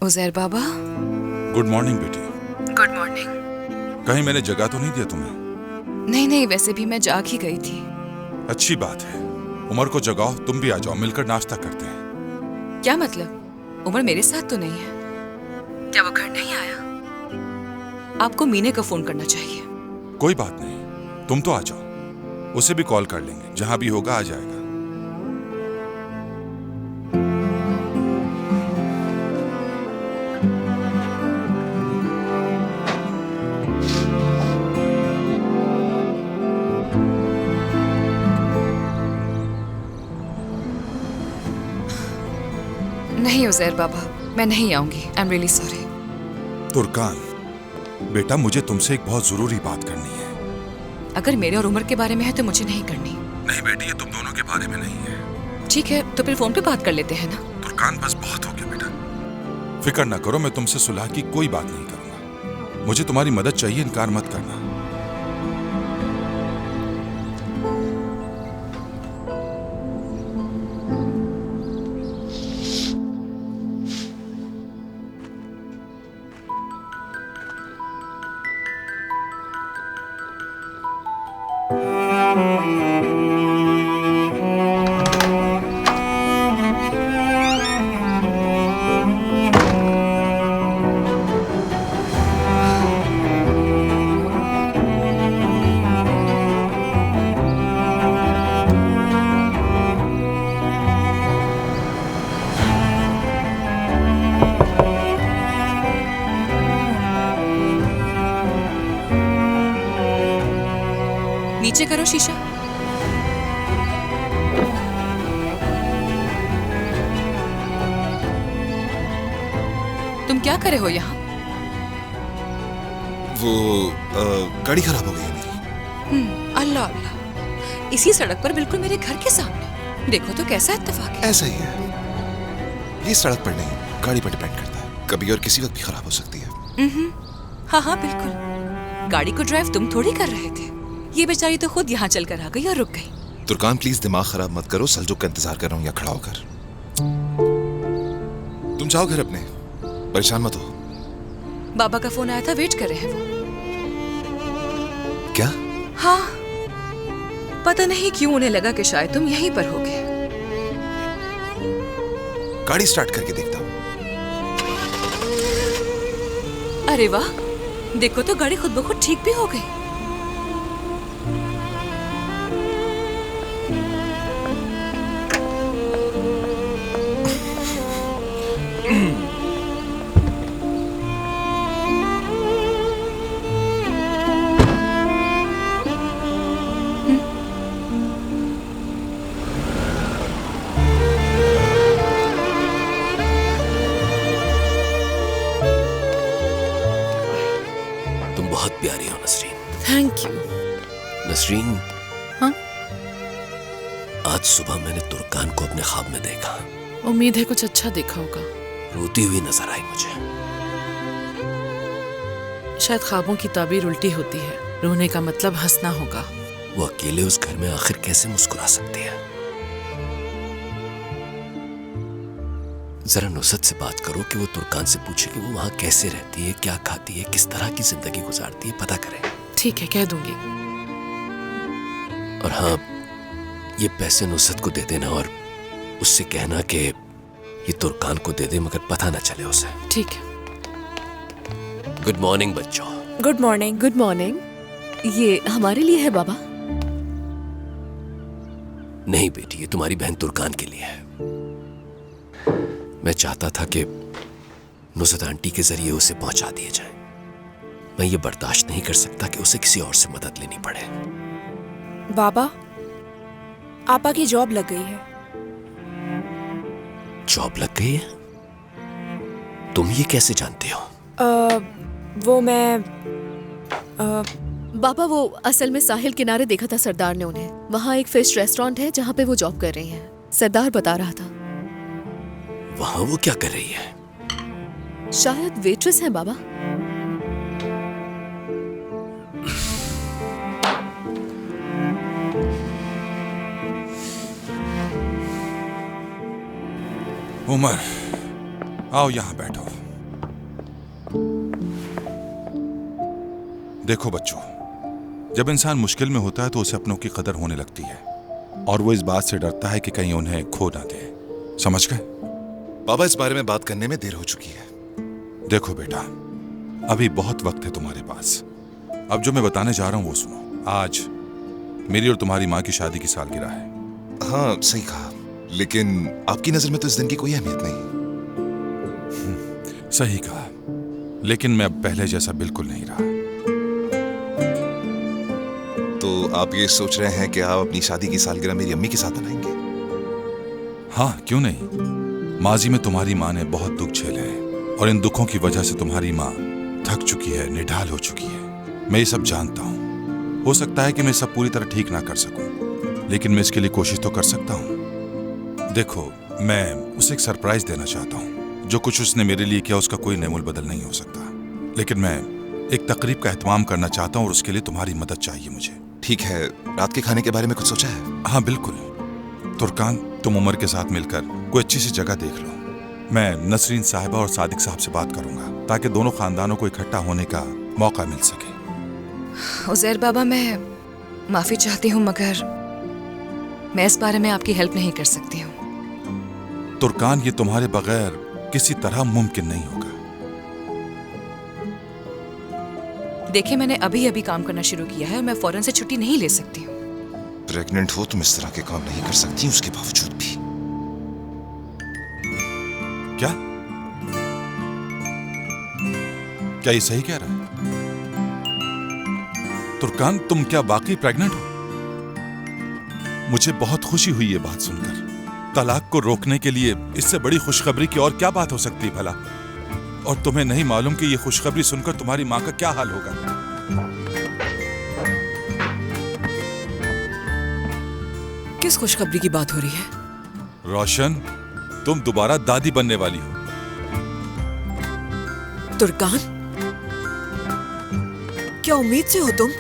उज़ैर बाबा। Good morning बेटी। Good morning. कहीं मैंने जगह तो नहीं दिया तुम्हें? नहीं नहीं, वैसे भी मैं जाग ही गई थी। अच्छी बात है। उमर को जगाओ, तुम भी आ जाओ, मिलकर नाश्ता करते हैं। क्या मतलब? उमर मेरे साथ तो नहीं है। क्या वो घर नहीं आया? आपको मीने को फोन करना चाहिए। कोई बात नहीं, तुम तो आ जाओ, उसे भी कॉल कर लेंगे, जहां भी होगा आ जाएगा। नहीं उज़ैर बाबा, मैं नहीं आऊंगी। I am really sorry. Turkan बेटा, मुझे तुमसे एक बहुत जरूरी बात करनी है। अगर मेरे और उमर के बारे में है तो मुझे नहीं करनी। नहीं बेटी, ये तुम दोनों के बारे में नहीं है। ठीक है, तो फिर फोन पे बात कर लेते हैं ना। तुर्कान बस बहुत हो गया बेटा, फिक्र ना करो, मैं तुमसे सुलह की कोई बात नहीं करूंगा। मुझे तुम्हारी मदद चाहिए, इनकार मत करना। नीचे करो शीशा। तुम क्या करे हो यहाँ? वो गाड़ी खराब हो गई है मेरी। अल्लाह अल्लाह, इसी सड़क पर बिल्कुल मेरे घर के सामने। देखो तो कैसा इत्तेफाक है। ऐसा ही है, ये सड़क पर नहीं गाड़ी पर डिपेंड करता है, कभी और किसी वक्त भी खराब हो सकती है। हाँ हाँ बिल्कुल, गाड़ी को ड्राइव तुम थोड़ी कर रहे थे। ये बेचारी तो खुद यहाँ चल कर आ गई और रुक गई। तुर्कान प्लीज दिमाग खराब मत करो, सलजुक का इंतजार कर रहा हूँ यहाँ खड़ा होकर। तुम जाओ घर अपने, परेशान मत हो। बाबा का फोन आया था, वेट कर रहे हैं वो। क्या? हाँ, पता नहीं क्यों उन्हें लगा कि शायद तुम यहीं पर होगे। गाड़ी स्टार्ट करके देखता हूँ। अरे वाह, देखो तो गाड़ी खुद ब खुद ठीक भी हो गई। तुम बहुत प्यारी हो नसरीन। Thank you. नसरीन, हाँ? आज सुबह मैंने तुर्कान को अपने ख्वाब में देखा। उम्मीद है कुछ अच्छा देखा होगा। रोती हुई नजर आई मुझे। शायद ख्वाबों की ताबीर उल्टी होती है। रोने का मतलब हंसना होगा। वो अकेले उस घर में आखिर कैसे मुस्कुरा सकती है? जरा नुसरत से बात करो कि वो तुर्कान से पूछे कि वो वहां कैसे रहती है, क्या खाती है, किस तरह की जिंदगी गुजारती है, पता करें। ठीक है, कह दूंगी। और हाँ, ये पैसे नुसरत को दे देना और उससे कहना कि ये तुर्कान को दे दे, मगर पता ना चले उसे। ठीक है। गुड मॉर्निंग बच्चों। Good morning. Good morning. ये हमारे लिए है बाबा? नहीं बेटी, ये तुम्हारी बहन तुर्कान के लिए है। मैं चाहता था कि नुसरत आंटी के जरिए उसे पहुंचा दिए जाए। मैं ये बर्दाश्त नहीं कर सकता कि उसे किसी और से मदद लेनी पड़े। बाबा, आपा की जॉब लग गई है। जॉब लग गई है? तुम ये कैसे जानते हो? वो मैं बाबा, वो असल में साहिल किनारे देखा था सरदार ने उन्हें। वहाँ एक फिश रेस्टोरेंट है जहाँ पे वो जॉब कर रही हैं। सरदार बता रहा था। वहां वो क्या कर रही है? शायद वेट्रेस है बाबा। उमर, आओ यहाँ बैठो। देखो बच्चों, जब इंसान मुश्किल में होता है तो उसे अपनों की कदर होने लगती है और वो इस बात से डरता है कि कहीं उन्हें खो ना दे। समझ गए? बाबा, इस बारे में बात करने में देर हो चुकी है। देखो बेटा, अभी बहुत वक्त है तुम्हारे पास। अब जो मैं बताने जा रहा हूं वो सुनो। आज मेरी और तुम्हारी माँ की शादी की सालगिरह है। हाँ, सही कहा, लेकिन आपकी नजर में तो इस दिन की कोई अहमियत नहीं। सही कहा, लेकिन मैं अब पहले जैसा बिल्कुल नहीं रहा। तो आप ये सोच रहे हैं कि आप अपनी शादी की सालगिरह मेरी अम्मी के साथ मनाएंगे? हाँ, क्यों नहीं। माजी में तुम्हारी माँ ने बहुत दुख झेले हैं और इन दुखों की वजह से तुम्हारी माँ थक चुकी है, निढाल हो चुकी है। मैं ये सब जानता हूँ। हो सकता है कि मैं सब पूरी तरह ठीक ना कर सकूं, लेकिन मैं इसके लिए कोशिश तो कर सकता हूँ। देखो, मैं उसे एक सरप्राइज देना चाहता हूँ। जो कुछ उसने मेरे लिए किया उसका कोई नेमोल बदल नहीं हो सकता, लेकिन मैं एक तकरीब का एहतमाम करना चाहता हूँ और उसके लिए तुम्हारी मदद चाहिए मुझे। ठीक है, रात के खाने के बारे में कुछ सोचा है? हाँ बिल्कुल। तुर्कान, तुम उमर के साथ मिलकर कोई अच्छी सी जगह देख लो। मैं नसरीन साहिबा और सादिक साहब से बात करूंगा ताकि दोनों खानदानों को इकट्ठा होने का मौका मिल सके। उज़ैर बाबा, मैं माफी चाहती हूँ मगर मैं इस बारे में आपकी हेल्प नहीं कर सकती हूँ। तुर्कान, ये तुम्हारे बगैर किसी तरह मुमकिन नहीं होगा। देखिए, मैंने अभी अभी काम करना शुरू किया है और मैं फौरन से छुट्टी नहीं ले सकती हूँ। प्रेग्नेंट हो तुम इस तरह के काम नहीं कर सकती उसके बावजूद भी। क्या क्या ये सही कह रहा है? तुर्कान, तुम क्या वाकई प्रेग्नेंट हो? मुझे बहुत खुशी हुई ये बात सुनकर। तलाक को रोकने के लिए इससे बड़ी खुशखबरी की और क्या बात हो सकती है भला? और तुम्हें नहीं मालूम कि ये खुशखबरी सुनकर तुम्हारी माँ का क्या हाल होगा। किस खुशखबरी की बात हो रही है? रोशन, तुम दोबारा दादी बनने वाली हो। तुर्कान, क्या उम्मीद से हो तुम?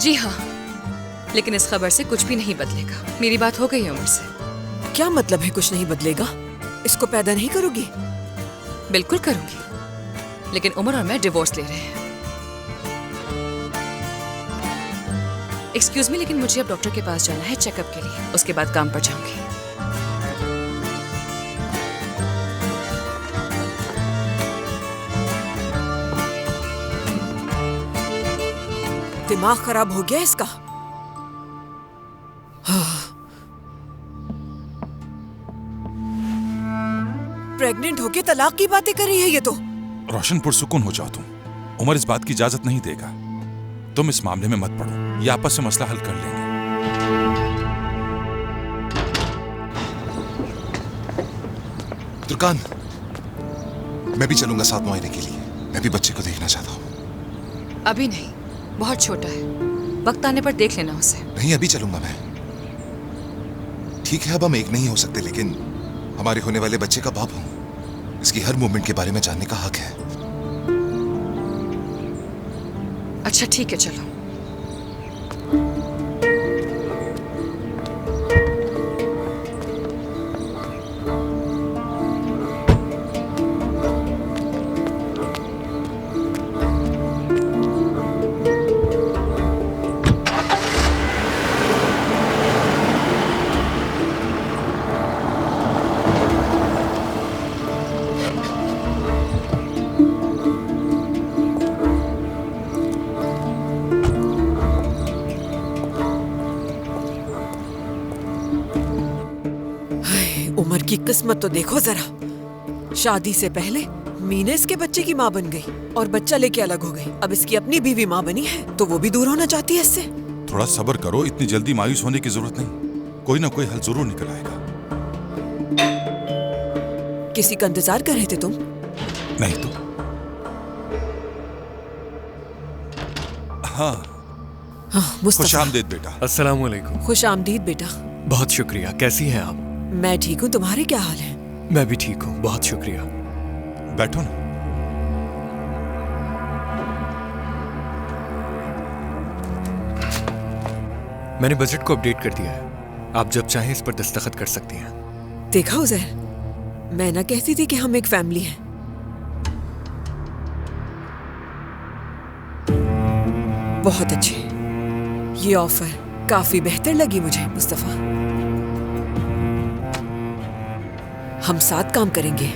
जी हाँ, लेकिन इस खबर से कुछ भी नहीं बदलेगा। मेरी बात हो गई है उमर से। क्या मतलब है कुछ नहीं बदलेगा? इसको पैदा नहीं करोगी? बिल्कुल करूंगी, लेकिन उमर और मैं डिवोर्स ले रहे हैं। एक्सक्यूज मी, लेकिन मुझे अब डॉक्टर के पास जाना है चेकअप के लिए। उसके बाद काम पर जाऊंगी। दिमाग खराब हो गया इसका। प्रेग्नेंट होके तलाक की बातें कर रही है ये तो। रोशन, पुरसुकून हो जाओ तुम। उमर इस बात की इजाजत नहीं देगा। तुम इस मामले में मत पड़ो, ये आपस में मसला हल कर लेंगे। तुर्कान, मैं भी चलूंगा साथ मुआयने के लिए। मैं भी बच्चे को देखना चाहता हूँ। अभी नहीं, बहुत छोटा है। वक्त आने पर देख लेना उसे। नहीं, अभी चलूंगा मैं। ठीक है, अब हम एक नहीं हो सकते, लेकिन हमारे होने वाले बच्चे का बाप हूं। इसकी हर मूवमेंट के बारे में जानने का हक है। अच्छा ठीक है, चलो। उमर की किस्मत तो देखो जरा। शादी से पहले मीना इसके बच्चे की माँ बन गई और बच्चा लेके अलग हो गई। अब इसकी अपनी बीवी माँ बनी है तो वो भी दूर होना चाहती है इससे। थोड़ा सब्र करो, इतनी जल्दी मायूस होने की जरूरत नहीं। कोई ना कोई हल जरूर निकल आएगा। किसी का इंतजार कर रहे थे तुम? नहीं तो। हाँ, मुस्तफा। खुश आमदीद बेटा। अस्सलाम वालेकुम। खुश आमदीद बेटा। बहुत शुक्रिया। कैसी हैं आप? मैं ठीक हूँ, तुम्हारे क्या हाल है? मैं भी ठीक हूँ, बहुत शुक्रिया। बैठो ना। मैंने बजट को अपडेट कर दिया है। आप जब चाहें इस पर दस्तखत कर सकती हैं। देखा उज़ैर, मैं ना कहती थी कि हम एक फैमिली हैं। बहुत अच्छे, ये ऑफर काफी बेहतर लगी मुझे मुस्तफा। हम साथ काम करेंगे।